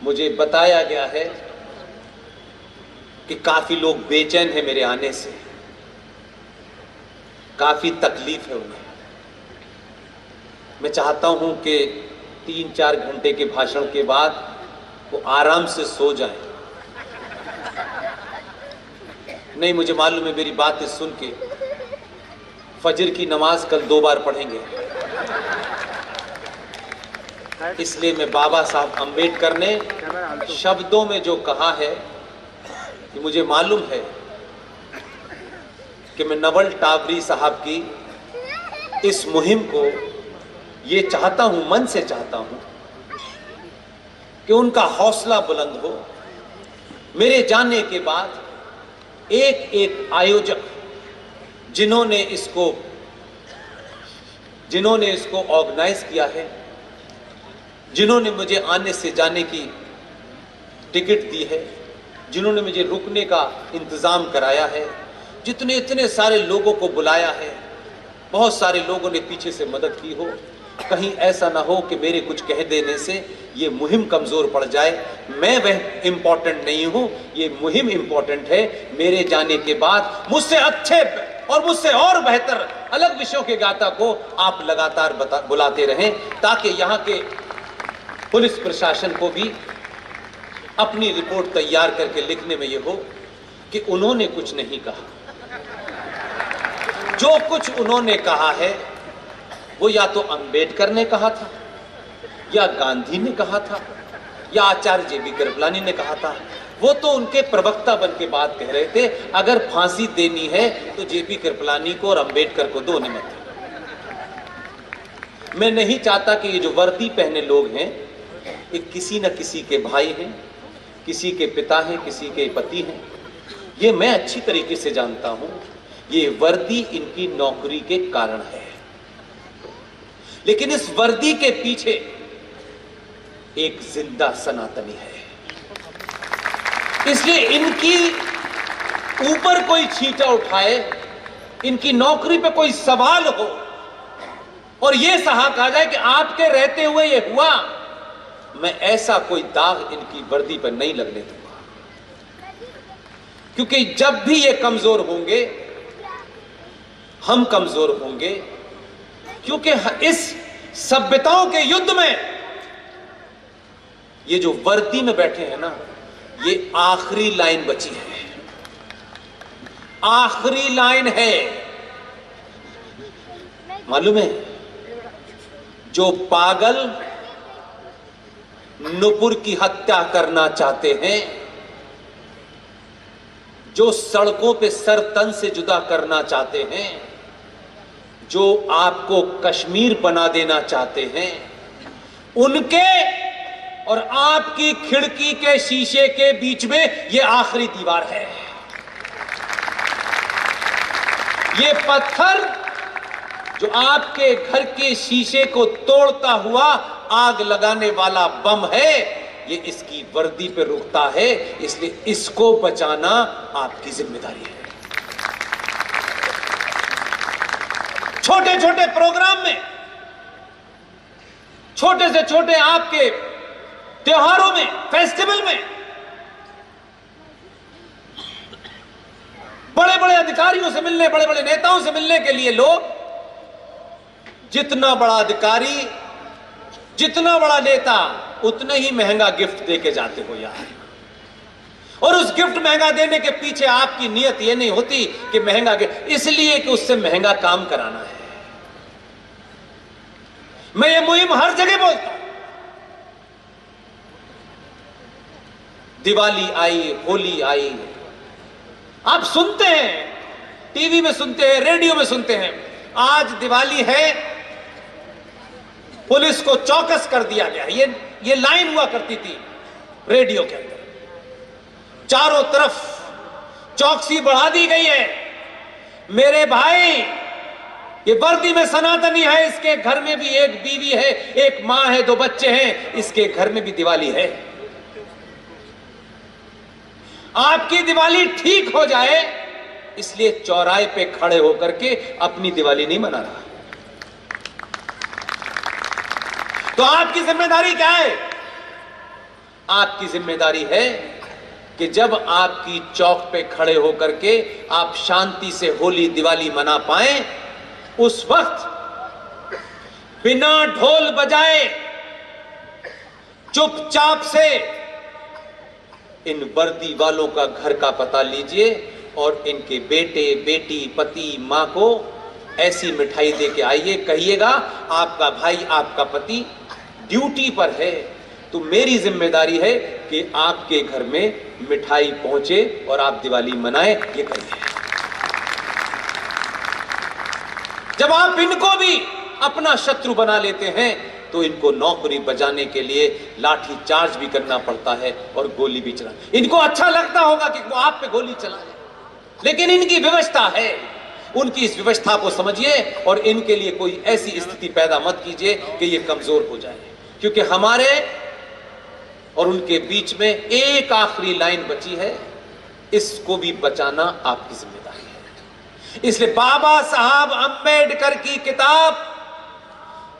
मुझे बताया गया है कि काफी लोग बेचैन हैं मेरे आने से, काफी तकलीफ है उन्हें। मैं चाहता हूं कि 3-4 घंटे के भाषण के बाद वो आराम से सो जाएं। नहीं, मुझे मालूम है मेरी बातें सुन के फजर की नमाज कल 2 बार पढ़ेंगे, इसलिए मैं बाबा साहब अंबेडकर ने शब्दों में जो कहा है कि मुझे मालूम है कि मैं नवल टावरी साहब की इस मुहिम को ये चाहता हूं, मन से चाहता हूं कि उनका हौसला बुलंद हो। मेरे जाने के बाद एक एक आयोजक जिन्होंने इसको ऑर्गेनाइज किया है, जिन्होंने मुझे आने से जाने की टिकट दी है, जिन्होंने मुझे रुकने का इंतजाम कराया है, इतने सारे लोगों को बुलाया है, बहुत सारे लोगों ने पीछे से मदद की हो। कहीं ऐसा ना हो कि मेरे कुछ कह देने से ये मुहिम कमजोर पड़ जाए। मैं वह इंपॉर्टेंट नहीं हूं, ये मुहिम इंपॉर्टेंट है। मेरे जाने के बाद मुझसे अच्छे और मुझसे और बेहतर अलग विषयों के गाता को आप लगातार बुलाते रहें, ताकि यहां के पुलिस प्रशासन को भी अपनी रिपोर्ट तैयार करके लिखने में यह हो कि उन्होंने कुछ नहीं कहा। जो कुछ उन्होंने कहा है वो या तो अंबेडकर ने कहा था, या गांधी ने कहा था, या आचार्य जे.बी. कृपलानी ने कहा था। वो तो उनके प्रवक्ता बन के बात कह रहे थे। अगर फांसी देनी है तो जे.बी. कृपलानी को और अंबेडकर को दो, मत। मैं नहीं चाहता कि ये जो वर्दी पहने लोग हैं ये किसी न किसी के भाई हैं, किसी के पिता हैं, किसी के पति हैं। ये मैं अच्छी तरीके से जानता हूं। ये वर्दी इनकी नौकरी के कारण है, लेकिन इस वर्दी के पीछे एक जिंदा सनातनी है। इसलिए इनकी ऊपर कोई छींटा उठाए, इनकी नौकरी पे कोई सवाल हो और यह कहा जाए कि आपके रहते हुए ये हुआ, मैं ऐसा कोई दाग इनकी वर्दी पर नहीं लगने दूंगा। क्योंकि जब भी ये कमजोर होंगे, हम कमजोर होंगे। क्योंकि इस सभ्यताओं के युद्ध में ये जो वर्दी में बैठे हैं ना, ये आखिरी लाइन बची है, आखिरी लाइन है। मालूम है, जो पागल नुपुर की हत्या करना चाहते हैं, जो सड़कों पे सर तन से जुदा करना चाहते हैं, जो आपको कश्मीर बना देना चाहते हैं, उनके और आपकी खिड़की के शीशे के बीच में यह आखिरी दीवार है। ये पत्थर जो आपके घर के शीशे को तोड़ता हुआ आग लगाने वाला बम है, ये इसकी वर्दी पे रुकता है। इसलिए इसको बचाना आपकी जिम्मेदारी है। छोटे छोटे प्रोग्राम में, छोटे से छोटे आपके त्योहारों में, फेस्टिवल में, बड़े बड़े अधिकारियों से मिलने, बड़े बड़े नेताओं से मिलने के लिए लोग, जितना बड़ा अधिकारी, जितना बड़ा नेता, उतना ही महंगा गिफ्ट देके जाते हो यार। और उस गिफ्ट महंगा देने के पीछे आपकी नीयत यह नहीं होती कि महंगा गिफ्ट, इसलिए कि उससे महंगा काम कराना है। मैं ये मुहिम हर जगह बोलता हूं। दिवाली आई, होली आई, आप सुनते हैं, टीवी में सुनते हैं, रेडियो में सुनते हैं। आज दिवाली है, पुलिस को चौकस कर दिया गया। ये लाइन हुआ करती थी रेडियो के अंदर, चारों तरफ चौकसी बढ़ा दी गई है। मेरे भाई, ये वर्दी में सनातनी है, इसके घर में भी एक बीवी है, एक मां है, 2 बच्चे हैं, इसके घर में भी दिवाली है। आपकी दिवाली ठीक हो जाए, इसलिए चौराहे पे खड़े होकर के अपनी दिवाली नहीं मना रहा। तो आपकी जिम्मेदारी क्या है? आपकी जिम्मेदारी है कि जब आपकी चौक पे खड़े होकर के आप शांति से होली दिवाली मना पाएं, उस वक्त बिना ढोल बजाए चुपचाप से इन वर्दी वालों का घर का पता लीजिए और इनके बेटे, बेटी, पति, मां को ऐसी मिठाई दे के आइए। कहिएगा आपका भाई, आपका पति ड्यूटी पर है, तो मेरी जिम्मेदारी है कि आपके घर में मिठाई पहुंचे और आप दिवाली मनाएं। ये करिए। जब आप इनको भी अपना शत्रु बना लेते हैं तो इनको नौकरी बजाने के लिए लाठी चार्ज भी करना पड़ता है और गोली भी चला। इनको अच्छा लगता होगा कि वो आप पे गोली चलाए, लेकिन इनकी व्यवस्था है। उनकी इस व्यवस्था को समझिए और इनके लिए कोई ऐसी स्थिति पैदा मत कीजिए कि ये कमजोर हो जाए, क्योंकि हमारे और उनके बीच में एक आखिरी लाइन बची है, इसको भी बचाना आपकी जिम्मेदारी है। इसलिए बाबा साहब अंबेडकर की किताब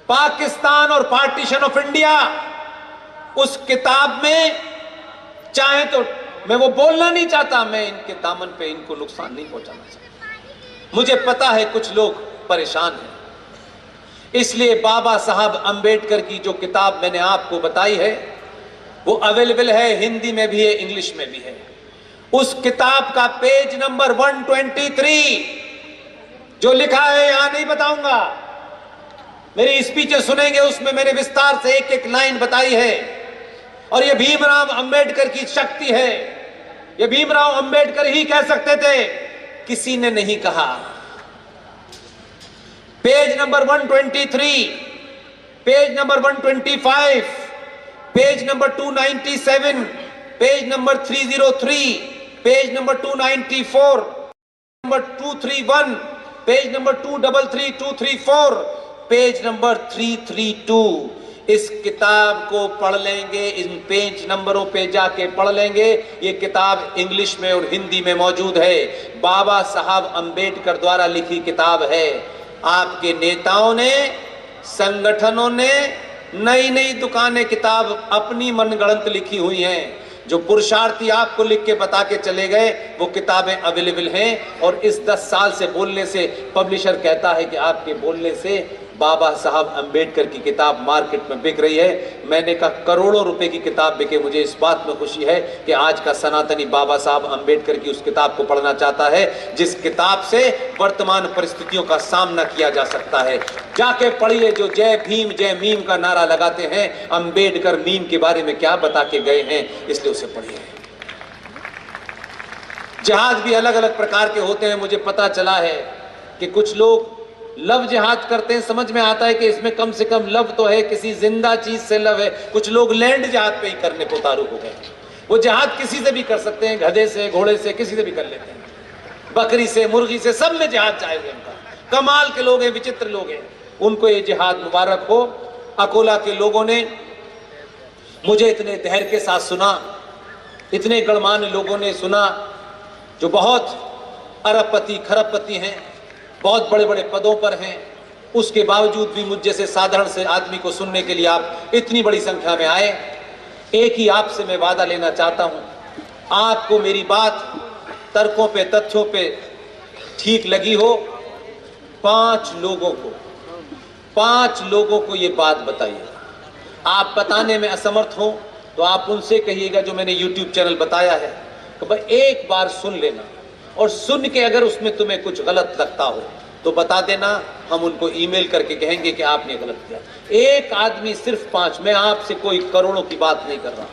पाकिस्तान और पार्टीशन ऑफ इंडिया, उस किताब में चाहे तो मैं वो बोलना नहीं चाहता, मैं इनके दामन पे इनको नुकसान नहीं पहुंचाना चाहता। मुझे पता है कुछ लोग परेशान हैं, इसलिए बाबा साहब अंबेडकर की जो किताब मैंने आपको बताई है वो अवेलेबल है, हिंदी में भी है, इंग्लिश में भी है। उस किताब का पेज नंबर 123 जो लिखा है यहां नहीं बताऊंगा, मेरी स्पीचेस सुनेंगे, उसमें मैंने विस्तार से एक एक लाइन बताई है। और ये भीमराव अंबेडकर की शक्ति है, ये भीमराव अंबेडकर ही कह सकते थे, किसी ने नहीं कहा। Page number 123, page number 125, page number 297, page number 303, page number 294, number 231, page number 233, 234, page number 332। इस किताब को पढ़ लेंगे, इन पेज नंबरों पे जाके पढ़ लेंगे। ये किताब इंग्लिश में और हिंदी में मौजूद है, बाबा साहब अंबेडकर द्वारा लिखी किताब है। आपके नेताओं ने, संगठनों ने नई नई दुकानें किताब अपनी मनगढ़ंत लिखी हुई हैं। जो पुरुषार्थी आपको लिख के बता के चले गए वो किताबें अवेलेबल हैं। और इस 10 साल से बोलने से पब्लिशर कहता है कि आपके बोलने से बाबा साहब अंबेडकर की किताब मार्केट में बिक रही है। मैंने कहा करोड़ों रुपए की किताब बिके, मुझे इस बात में खुशी है कि आज का सनातनी बाबा साहब अंबेडकर की उस किताब को पढ़ना चाहता है जिस किताब से वर्तमान परिस्थितियों का सामना किया जा सकता है। जाके पढ़िए, जो जय भीम जय मीम का नारा लगाते हैं, अंबेडकर मीम के बारे में क्या बता के गए हैं, इसलिए उसे पढ़िए। जिहाद भी अलग अलग प्रकार के होते हैं। मुझे पता चला है कि कुछ लोग लव जिहाद करते हैं, समझ में आता है कि इसमें कम से कम लव तो है, किसी जिंदा चीज से लव है। कुछ लोग लैंड जिहाद पे ही करने को उतारू हो गए। वो जिहाद किसी से भी कर सकते हैं, गधे से, घोड़े से, किसी से भी कर लेते हैं, बकरी से, मुर्गी से, सब में जिहाद चाहे उनका। कमाल के लोग हैं, विचित्र लोग हैं, उनको ये जिहाद मुबारक हो। अकोला के लोगों ने मुझे इतने धैर्य के साथ सुना, इतने गणमान्य लोगों ने सुना जो बहुत अरबपति खरबपति हैं, बहुत बड़े बड़े पदों पर हैं, उसके बावजूद भी मुझ जैसे साधारण से आदमी को सुनने के लिए आप इतनी बड़ी संख्या में आए। एक ही आपसे मैं वादा लेना चाहता हूं, आपको मेरी बात तर्कों पे, तथ्यों पे ठीक लगी हो, 5 लोगों को ये बात बताइए। आप बताने में असमर्थ हो तो आप उनसे कहिएगा जो मैंने YouTube चैनल बताया है तो भाई एक बार सुन लेना, और सुन के अगर उसमें तुम्हें कुछ गलत लगता हो तो बता देना, हम उनको ईमेल करके कहेंगे कि आपने गलत किया। एक आदमी, सिर्फ 5, मैं आपसे कोई करोड़ों की बात नहीं कर रहा,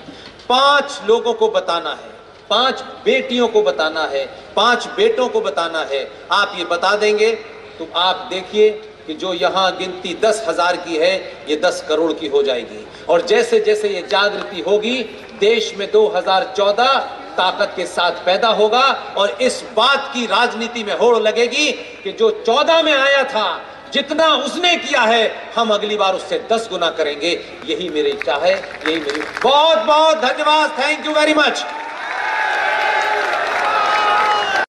5 लोगों को बताना है, 5 बेटियों को बताना है, 5 बेटों को बताना है। आप ये बता देंगे तो आप देखिए कि जो यहाँ गिनती 10,000 की है ये 10 करोड़ की हो जाएगी। और जैसे जैसे ये जागृति होगी, देश में 2014 ताकत के साथ पैदा होगा और इस बात की राजनीति में होड़ लगेगी कि जो 14 में आया था, जितना उसने किया है, हम अगली बार उससे 10 गुना करेंगे। यही मेरी इच्छा है, यही मेरी। बहुत बहुत धन्यवाद, थैंक यू वेरी मच।